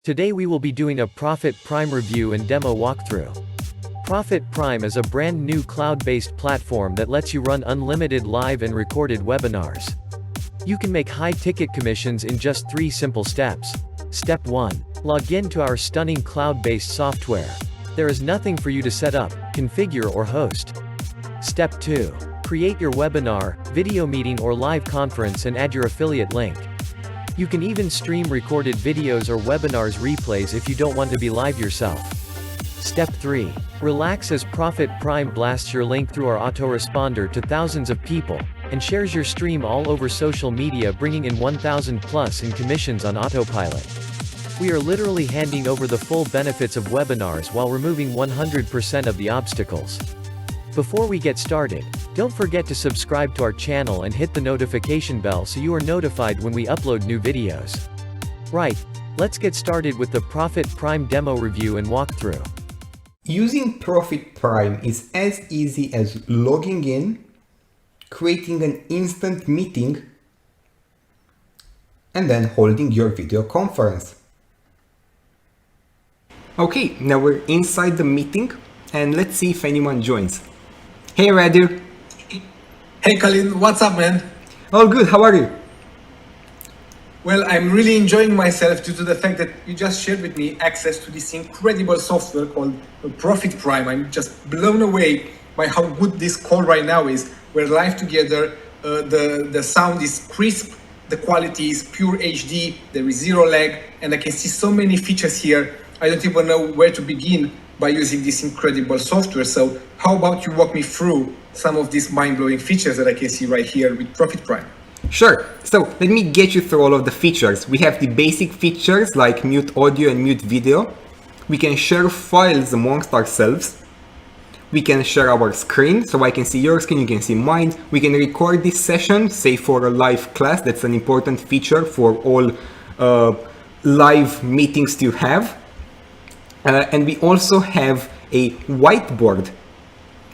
Today we will be doing a Profit Prime review and demo walkthrough. Profit Prime is a brand new cloud-based platform that lets you run unlimited live and recorded webinars. You can make high-ticket commissions in just 3 simple steps. Step 1. Log in to our stunning cloud-based software. There is nothing for you to set up, configure or host. Step 2. Create your webinar, video meeting or live conference and add your affiliate link. You can even stream recorded videos or webinars replays if you don't want to be live yourself. Step 3. Relax as Profit Prime blasts your link through our autoresponder to thousands of people, and shares your stream all over social media, bringing in 1,000 plus in commissions on autopilot. We are literally handing over the full benefits of webinars while removing 100% of the obstacles. Before we get started, don't forget to subscribe to our channel and hit the notification bell so you are notified when we upload new videos. Right, let's get started with the Profit Prime demo review and walkthrough. Using Profit Prime is as easy as logging in, creating an instant meeting, and then holding your video conference. Okay, now we're inside the meeting, and let's see if anyone joins. Hey Radu. Hey Colin, what's up, man? All good, how are you? Well, I'm really enjoying myself due to the fact that you just shared with me access to this incredible software called Profit Prime. I'm just blown away by how good this call right now is. We're live together, the sound is crisp, the quality is pure HD, there is zero lag, and I can see so many features here. I don't even know where to begin by using this incredible software. So how about you walk me through some of these mind-blowing features that I can see right here with Profit Prime? Sure. So let me get you through all of the features. We have the basic features like mute audio and mute video. We can share files amongst ourselves. We can share our screen, so I can see your screen, you can see mine. We can record this session, say for a live class. That's an important feature for all live meetings to have. And we also have a whiteboard,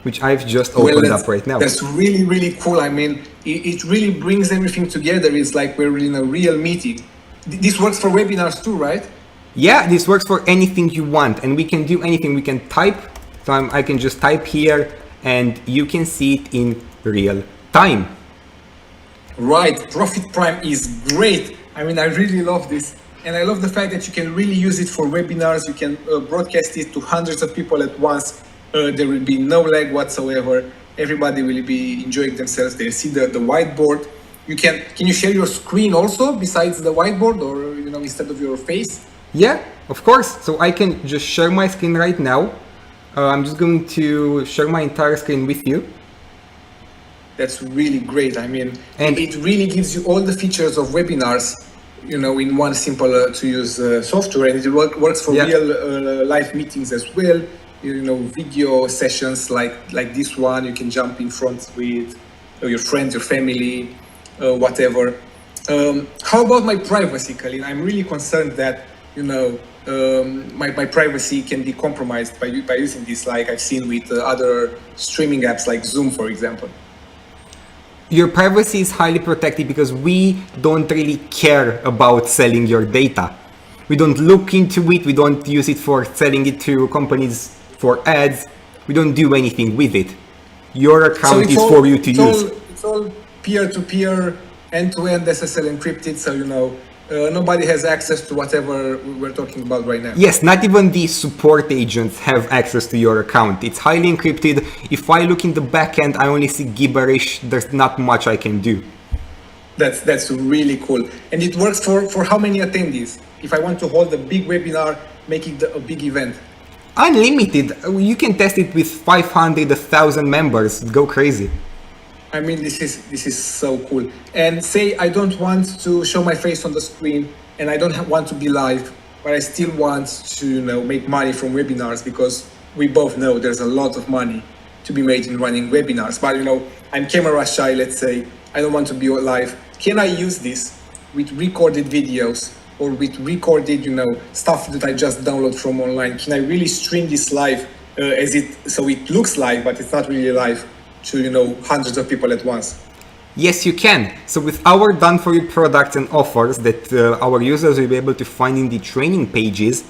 which I've just opened up right now. That's really, really cool. I mean, it really brings everything together. It's like we're in a real meeting. This works for webinars too, right? Yeah, this works for anything you want, and we can do anything. We can type, so I can just type here, and you can see it in real time. Right, Profit Prime is great. I mean, I really love this. And I love the fact that you can really use it for webinars. You can broadcast it to hundreds of people at once. There will be no lag whatsoever. Everybody will be enjoying themselves. They see the whiteboard. Can you share your screen also besides the whiteboard, or instead of your face? Yeah, of course. So I can just share my screen right now. I'm just going to share my entire screen with you. That's really great. I mean, it really gives you all the features of webinars, in one simple to use software, and it works for real live meetings as well. Video sessions like this one, you can jump in front with your friends, your family, whatever. How about my privacy, Colin? I'm really concerned that my privacy can be compromised by using this, like I've seen with other streaming apps like Zoom, for example. Your privacy is highly protected because we don't really care about selling your data. We don't look into it. We don't use it for selling it to companies for ads. We don't do anything with it. Your account is for you to use. It's all peer-to-peer, end-to-end SSL encrypted, so nobody has access to whatever we're talking about right now. Yes, not even the support agents have access to your account. It's highly encrypted. If I look in the back end, I only see gibberish. There's not much I can do. That's really cool. And it works for how many attendees? If I want to hold a big webinar, make it a big event. Unlimited. You can test it with 500, 1,000 members. Go crazy. I mean, this is so cool. And say I don't want to show my face on the screen, and I don't want to be live, but I still want to make money from webinars, because we both know there's a lot of money to be made in running webinars. But I'm camera shy, let's say. I don't want to be live. Can I use this with recorded videos or with recorded stuff that I just download from online? Can I really stream this live so it looks live, but it's not really live, to hundreds of people at once? Yes, you can. So with our done-for-you products and offers that our users will be able to find in the training pages,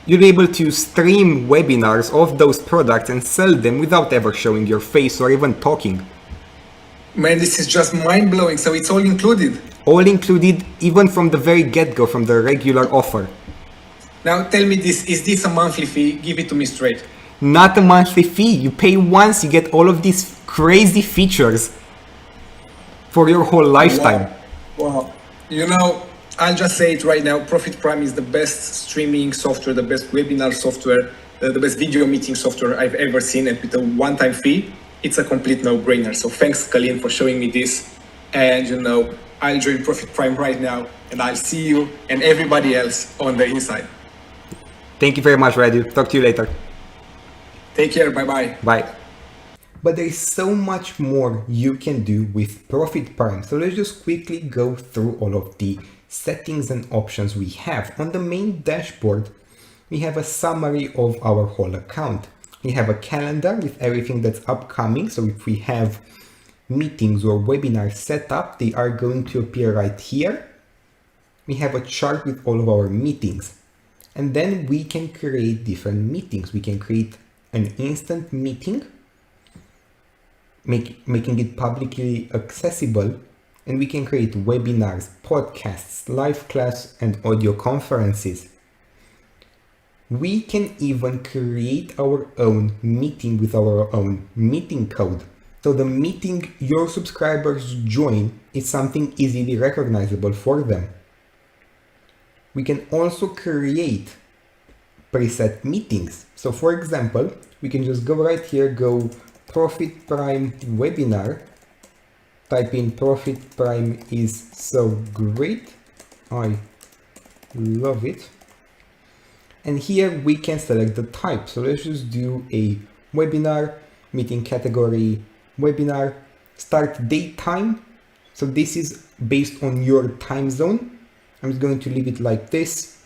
you'll be able to stream webinars of those products and sell them without ever showing your face or even talking. Man, this is just mind-blowing. So it's all included. All included, even from the very get-go, from the regular offer. Now tell me this, is this a monthly fee? Give it to me straight. Not a monthly fee. You pay once, you get all of these crazy features for your whole lifetime. Wow. You know, I'll just say it right now. Profit Prime is the best streaming software, the best webinar software, the best video meeting software I've ever seen. And with a one-time fee, it's a complete no-brainer. So thanks, Colin, for showing me this. And you know, I'll join Profit Prime right now, and I'll see you and everybody else on the inside. Thank you very much, Radu. Talk to you later. Take care. Bye-bye. Bye. But there is so much more you can do with Profit Prime. So let's just quickly go through all of the settings and options we have. On the main dashboard, we have a summary of our whole account. We have a calendar with everything that's upcoming. So if we have meetings or webinars set up, they are going to appear right here. We have a chart with all of our meetings. And then we can create different meetings. We can create an instant meeting, making it publicly accessible, and we can create webinars, podcasts, live class, and audio conferences. We can even create our own meeting with our own meeting code. So the meeting your subscribers join is something easily recognizable for them. We can also create preset meetings. So for example, we can just go right here, go Profit Prime webinar, type in Profit Prime is so great, I love it. And here we can select the type. So let's just do a webinar, meeting category, webinar, start date time. So this is based on your time zone. I'm just going to leave it like this.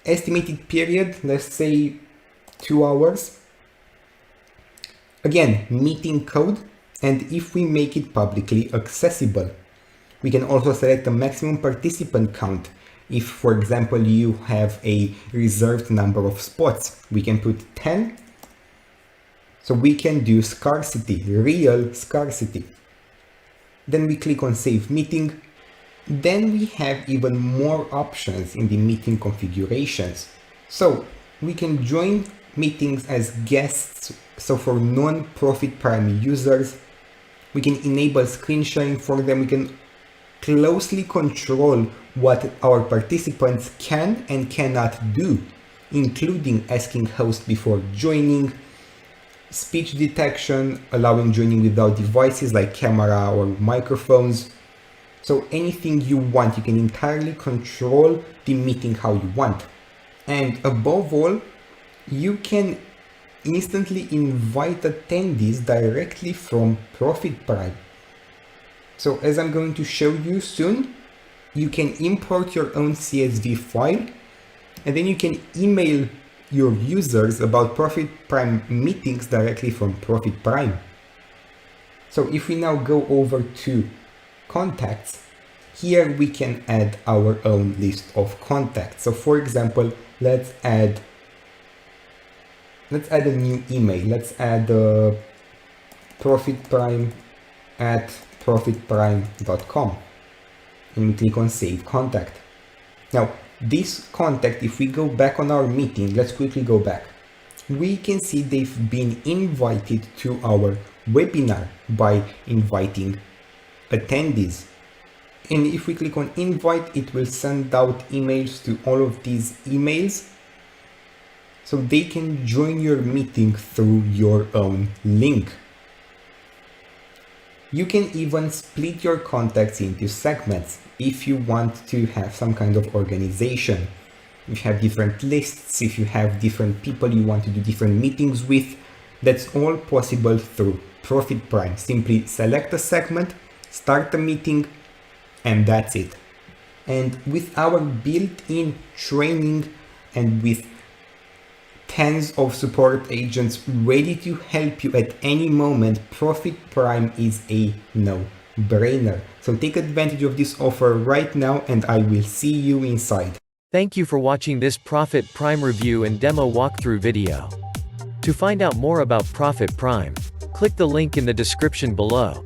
Estimated period, let's say 2 hours. Again, meeting code. And if we make it publicly accessible, we can also select a maximum participant count. If, for example, you have a reserved number of spots, we can put 10. So we can do scarcity, real scarcity. Then we click on Save Meeting. Then we have even more options in the meeting configurations. So we can join meetings as guests. So for non-Profit Prime users, we can enable screen sharing for them. We can closely control what our participants can and cannot do, including asking host before joining, speech detection, allowing joining without devices like camera or microphones. So anything you want, you can entirely control the meeting how you want. And above all, you can instantly invite attendees directly from Profit Prime. So as I'm going to show you soon, you can import your own CSV file, and then you can email your users about Profit Prime meetings directly from Profit Prime. So if we now go over to contacts, here we can add our own list of contacts. So for example, let's add a new email. Let's add profitprime@profitprime.com, and we click on Save Contact. Now this contact, if we go back on our meeting, let's quickly go back. We can see they've been invited to our webinar by inviting attendees. And if we click on invite, it will send out emails to all of these emails, so they can join your meeting through your own link. You can even split your contacts into segments if you want to have some kind of organization. If you have different lists, if you have different people you want to do different meetings with, that's all possible through Profit Prime. Simply select a segment, start a meeting, and that's it. And with our built-in training and with tens of support agents ready to help you at any moment, Profit Prime is a no no-brainer. So take advantage of this offer right now, and I will see you inside. Thank you for watching this Profit Prime review and demo walkthrough video. To find out more about Profit Prime, click the link in the description below.